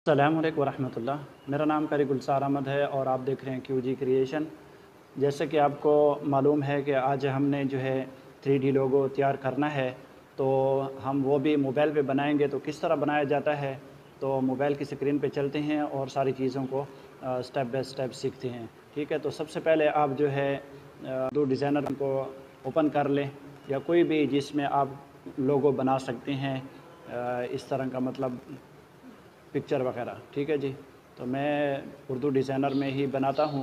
अस्सलाम वालेकुम रहमतुल्लाह। मेरा नाम कारी गुलजार अहमद है और आप देख रहे हैं क्यूजी क्रिएशन। जैसे कि आपको मालूम है कि आज हमने जो है 3D लोगो तैयार करना है, तो हम वो भी मोबाइल पे बनाएंगे। तो किस तरह बनाया जाता है, तो मोबाइल की स्क्रीन पे चलते हैं और सारी चीज़ों को स्टेप बाय स्टेप सीखते हैं। ठीक है, तो सबसे पहले आप जो है दो डिज़ाइनर को ओपन कर लें, या कोई भी जिसमें आप लोगो बना सकते हैं, इस तरह का मतलब पिक्चर वगैरह। ठीक है जी, तो मैं उर्दू डिज़ाइनर में ही बनाता हूँ,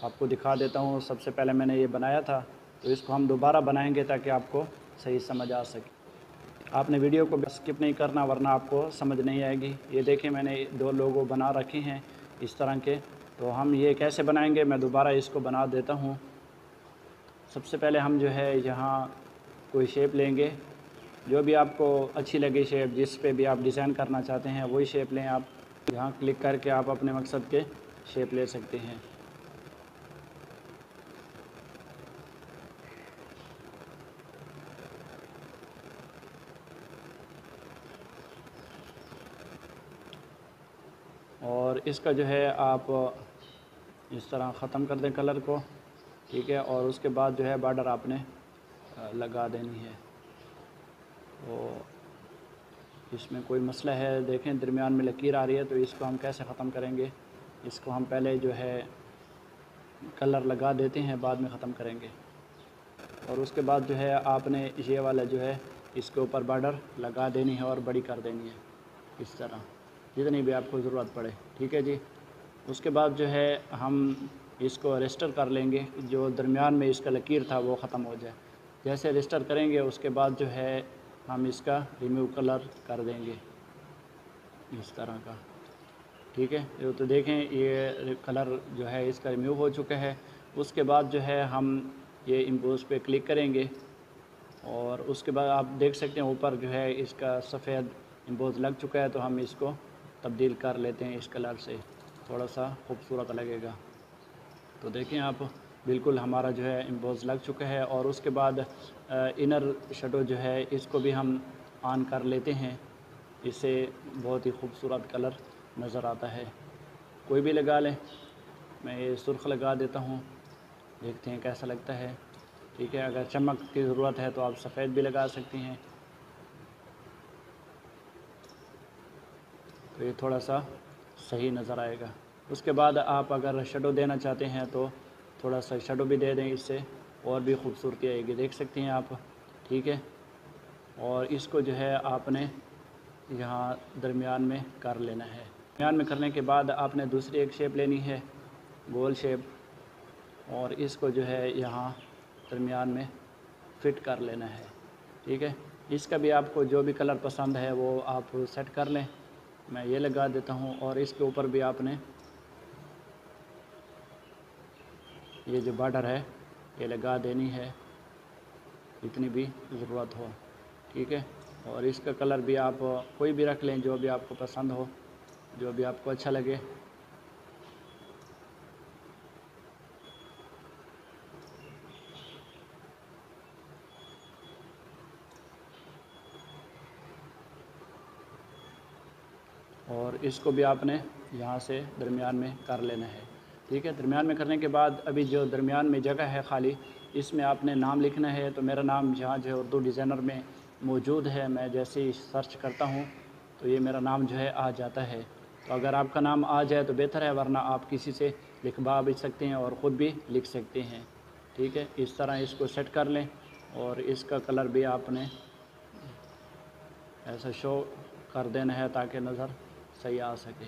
आपको दिखा देता हूँ। सबसे पहले मैंने ये बनाया था, तो इसको हम दोबारा बनाएंगे ताकि आपको सही समझ आ सके। आपने वीडियो को स्किप नहीं करना, वरना आपको समझ नहीं आएगी। ये देखें, मैंने दो लोगो बना रखे हैं इस तरह के। तो हम ये कैसे बनाएंगे, मैं दोबारा इसको बना देता हूँ। सबसे पहले हम जो है यहाँ कोई शेप लेंगे, जो भी आपको अच्छी लगे शेप, जिस पे भी आप डिज़ाइन करना चाहते हैं वही शेप लें। आप यहाँ क्लिक करके आप अपने मकसद के शेप ले सकते हैं। और इसका जो है आप इस तरह ख़त्म कर दें कलर को। ठीक है, और उसके बाद जो है बॉर्डर आपने लगा देनी है। तो इसमें कोई मसला है, देखें दरमियान में लकीर आ रही है, तो इसको हम कैसे ख़त्म करेंगे। इसको हम पहले जो है कलर लगा देते हैं, बाद में ख़त्म करेंगे। और उसके बाद जो है आपने ये वाला जो है इसके ऊपर बॉर्डर लगा देनी है और बड़ी कर देनी है, इस तरह जितनी भी आपको ज़रूरत पड़े। ठीक है जी, उसके बाद जो है हम इसको रजिस्टर कर लेंगे, जो दरमियान में इसका लकीर था वो ख़त्म हो जाए। जैसे रजिस्टर करेंगे उसके बाद जो है हम इसका रिमूव कलर कर देंगे, इस तरह का। ठीक है, ये तो देखें ये कलर जो है इसका रिमूव हो चुका है। उसके बाद जो है हम ये इम्पोज पे क्लिक करेंगे, और उसके बाद आप देख सकते हैं ऊपर जो है इसका सफ़ेद इम्पोज लग चुका है। तो हम इसको तब्दील कर लेते हैं इस कलर से, थोड़ा सा खूबसूरत लगेगा। तो देखें आप, बिल्कुल हमारा जो है इम्पोज लग चुका है। और उसके बाद इनर शेडो जो है इसको भी हम ऑन कर लेते हैं, इससे बहुत ही खूबसूरत कलर नज़र आता है। कोई भी लगा लें, मैं ये सुर्ख लगा देता हूँ, देखते हैं कैसा लगता है। ठीक है, अगर चमक की ज़रूरत है तो आप सफ़ेद भी लगा सकती हैं। तो ये थोड़ा सा सही नज़र आएगा। उसके बाद आप अगर शेडो देना चाहते हैं तो थोड़ा सा शेडो भी दे दें, इससे और भी खूबसूरती आएगी, देख सकती हैं आप। ठीक है, और इसको जो है आपने यहाँ दरमियान में कर लेना है। दरमियान में करने के बाद आपने दूसरी एक शेप लेनी है, गोल शेप, और इसको जो है यहाँ दरमियान में फ़िट कर लेना है। ठीक है, इसका भी आपको जो भी कलर पसंद है वो आप सेट कर लें। मैं ये लगा देता हूँ, और इसके ऊपर भी आपने ये जो बॉर्डर है ये लगा देनी है, जितनी भी ज़रूरत हो। ठीक है, और इसका कलर भी आप कोई भी रख लें, जो भी आपको पसंद हो, जो भी आपको अच्छा लगे। और इसको भी आपने यहाँ से दरमियान में कर लेना है। ठीक है, दरमियान में करने के बाद अभी जो दरमियान में जगह है खाली, इसमें आपने नाम लिखना है। तो मेरा नाम यहाँ जो है उर्दू डिज़ाइनर में मौजूद है, मैं जैसे ही सर्च करता हूँ तो ये मेरा नाम जो है आ जाता है। तो अगर आपका नाम आ जाए तो बेहतर है, वरना आप किसी से लिखवा भी सकते हैं और ख़ुद भी लिख सकते हैं। ठीक है, इस तरह इसको सेट कर लें, और इसका कलर भी आपने ऐसा शो कर देना है ताकि नज़र सही आ सके।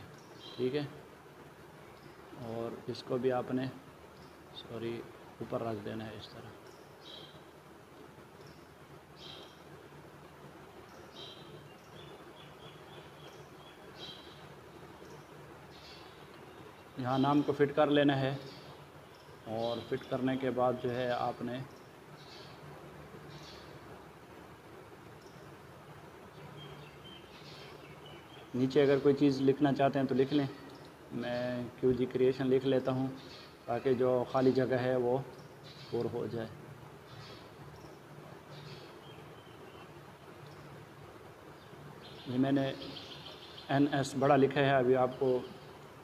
ठीक है, और इसको भी आपने ऊपर रख देना है इस तरह। यहाँ नाम को फ़िट कर लेना है, और फिट करने के बाद जो है आपने नीचे अगर कोई चीज़ लिखना चाहते हैं तो लिख लें। मैं क्यूजी क्रिएशन लिख लेता हूँ ताकि जो खाली जगह है वो पूर हो जाए। ये मैंने NS बड़ा लिखा है। अभी आपको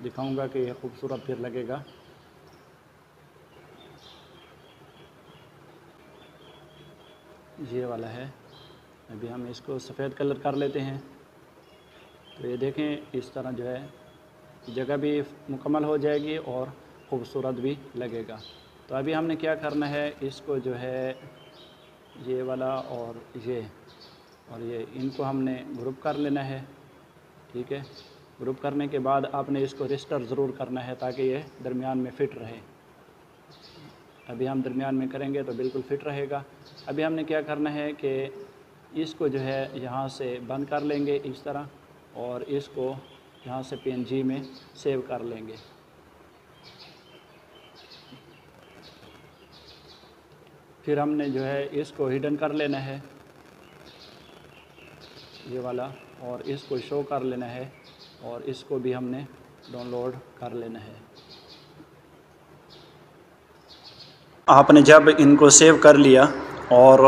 दिखाऊंगा कि यह खूबसूरत फिर लगेगा। ये वाला है। अभी हम इसको सफ़ेद कलर कर लेते हैं। तो ये देखें, इस तरह जो है जगह भी मुकम्मल हो जाएगी और ख़ूबसूरत भी लगेगा। तो अभी हमने क्या करना है, इसको जो है ये वाला और ये इनको हमने ग्रुप कर लेना है। ठीक है, ग्रुप करने के बाद आपने इसको रेस्टर ज़रूर करना है ताकि ये दरमियान में फ़िट रहे। अभी हम दरमियान में करेंगे तो बिल्कुल फ़िट रहेगा। अभी हमने क्या करना है कि इसको जो है यहाँ से बंद कर लेंगे इस तरह, और इसको यहाँ से PNG में सेव कर लेंगे। फिर हमने जो है इसको हिडन कर लेना है ये वाला, और इसको शो कर लेना है, और इसको भी हमने डाउनलोड कर लेना है। आपने जब इनको सेव कर लिया और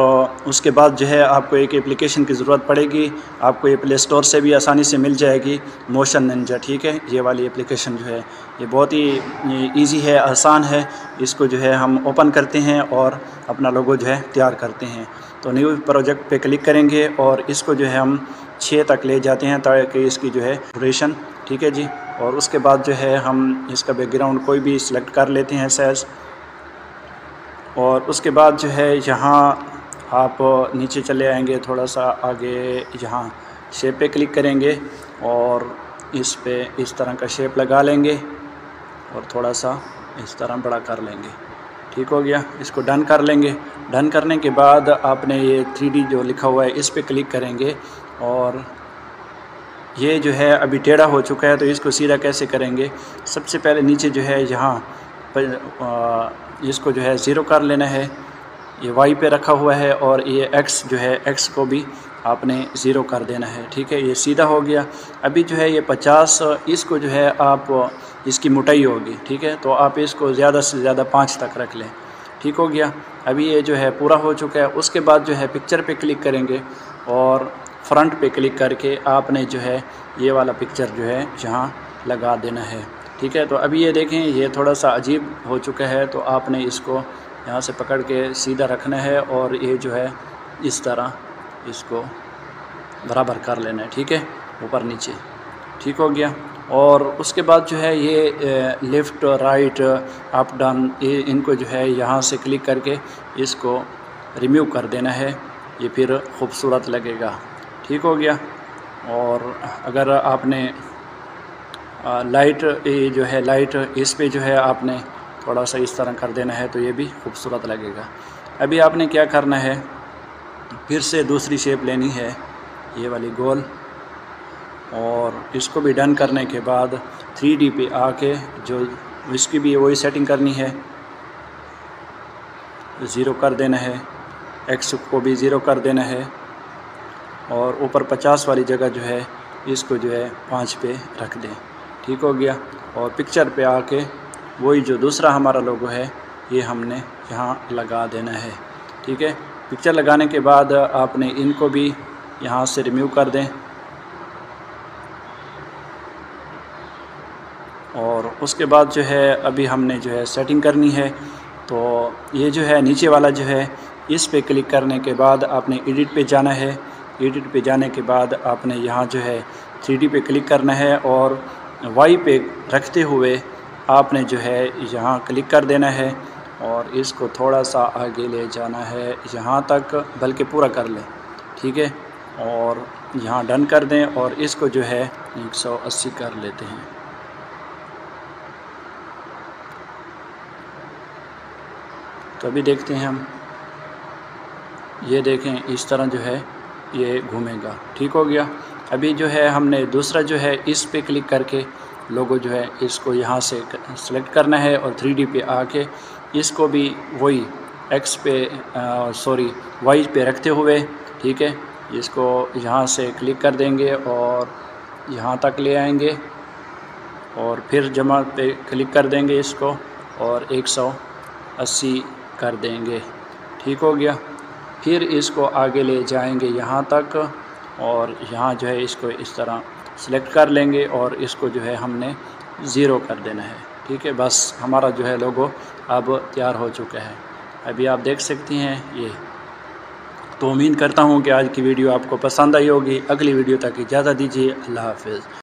उसके बाद जो है आपको एक एप्लीकेशन की ज़रूरत पड़ेगी। आपको ये प्ले स्टोर से भी आसानी से मिल जाएगी, मोशन निंजा। ठीक है, ये वाली एप्लीकेशन जो है ये बहुत ही इजी है, आसान है। इसको जो है हम ओपन करते हैं और अपना लोगो जो है तैयार करते हैं। तो न्यू प्रोजेक्ट पे क्लिक करेंगे और इसको जो है हम 6 तक ले जाते हैं ताकि इसकी जो है ड्यूरेशन। ठीक है जी, और उसके बाद जो है हम इसका बैकग्राउंड कोई भी सिलेक्ट कर लेते हैं साइज़, और उसके बाद जो है यहाँ आप नीचे चले आएंगे थोड़ा सा आगे, यहाँ शेप पे क्लिक करेंगे और इस पे इस तरह का शेप लगा लेंगे और थोड़ा सा इस तरह बड़ा कर लेंगे। ठीक हो गया, इसको डन कर लेंगे। डन करने के बाद आपने ये 3D जो लिखा हुआ है इस पे क्लिक करेंगे, और ये जो है अभी टेढ़ा हो चुका है तो इसको सीधा कैसे करेंगे। सबसे पहले नीचे जो है यहाँ पर इसको जो है ज़ीरो कर लेना है। ये Y पे रखा हुआ है और ये X जो है X को भी आपने ज़ीरो कर देना है। ठीक है, ये सीधा हो गया। अभी जो है ये 50, इसको जो है आप इसकी मोटाई होगी। ठीक है, तो आप इसको ज़्यादा से ज़्यादा 5 तक रख लें। ठीक हो गया, अभी ये जो है पूरा हो चुका है। उसके बाद जो है पिक्चर पे क्लिक करेंगे और फ्रंट पे क्लिक करके आपने जो है ये वाला पिक्चर जो है यहाँ लगा देना है। ठीक है, तो अभी ये देखें ये थोड़ा सा अजीब हो चुका है, तो आपने इसको यहाँ से पकड़ के सीधा रखना है और ये जो है इस तरह इसको बराबर कर लेना है। ठीक है, ऊपर नीचे। ठीक हो गया, और उसके बाद जो है ये लेफ़्ट राइट अप डाउन ये इनको जो है यहाँ से क्लिक करके इसको रिमूव कर देना है, ये फिर खूबसूरत लगेगा। ठीक हो गया, और अगर आपने लाइट ये जो है लाइट इस पे जो है आपने थोड़ा सा इस तरह कर देना है तो ये भी खूबसूरत लगेगा। अभी आपने क्या करना है, फिर से दूसरी शेप लेनी है ये वाली गोल, और इसको भी डन करने के बाद 3D पे आके जो इसकी भी वही सेटिंग करनी है, ज़ीरो कर देना है, X को भी ज़ीरो कर देना है, और ऊपर 50 वाली जगह जो है इसको जो है 5 पे रख दें। ठीक हो गया, और पिक्चर पे आके वही जो दूसरा हमारा लोगो है ये हमने यहाँ लगा देना है। ठीक है, पिक्चर लगाने के बाद आपने इनको भी यहाँ से रिमूव कर दें, और उसके बाद जो है अभी हमने जो है सेटिंग करनी है। तो ये जो है नीचे वाला जो है इस पे क्लिक करने के बाद आपने एडिट पे जाना है। एडिट पे जाने के बाद आपने यहाँ जो है 3D पे क्लिक करना है और Y पे रखते हुए आपने जो है यहाँ क्लिक कर देना है और इसको थोड़ा सा आगे ले जाना है यहाँ तक, बल्कि पूरा कर लें। ठीक है, और यहाँ डन कर दें और इसको जो है 180 कर लेते हैं। तो अभी देखते हैं हम, ये देखें इस तरह जो है ये घूमेगा। ठीक हो गया, अभी जो है हमने दूसरा जो है इस पे क्लिक करके लोगो जो है इसको यहाँ से सेलेक्ट करना है और 3D पे आके इसको भी वही X पे Y पे रखते हुए, ठीक है, इसको यहाँ से क्लिक कर देंगे और यहाँ तक ले आएंगे और फिर जमा पे क्लिक कर देंगे इसको और 180 कर देंगे। ठीक हो गया, फिर इसको आगे ले जाएंगे यहाँ तक और यहाँ जो है इसको इस तरह सिलेक्ट कर लेंगे और इसको जो है हमने 0 कर देना है। ठीक है, बस हमारा जो है लोगो अब तैयार हो चुका है। अभी आप देख सकती हैं ये। तो उम्मीद करता हूँ कि आज की वीडियो आपको पसंद आई होगी। अगली वीडियो तक इजाज़त दीजिए। अल्लाह हाफ़िज़।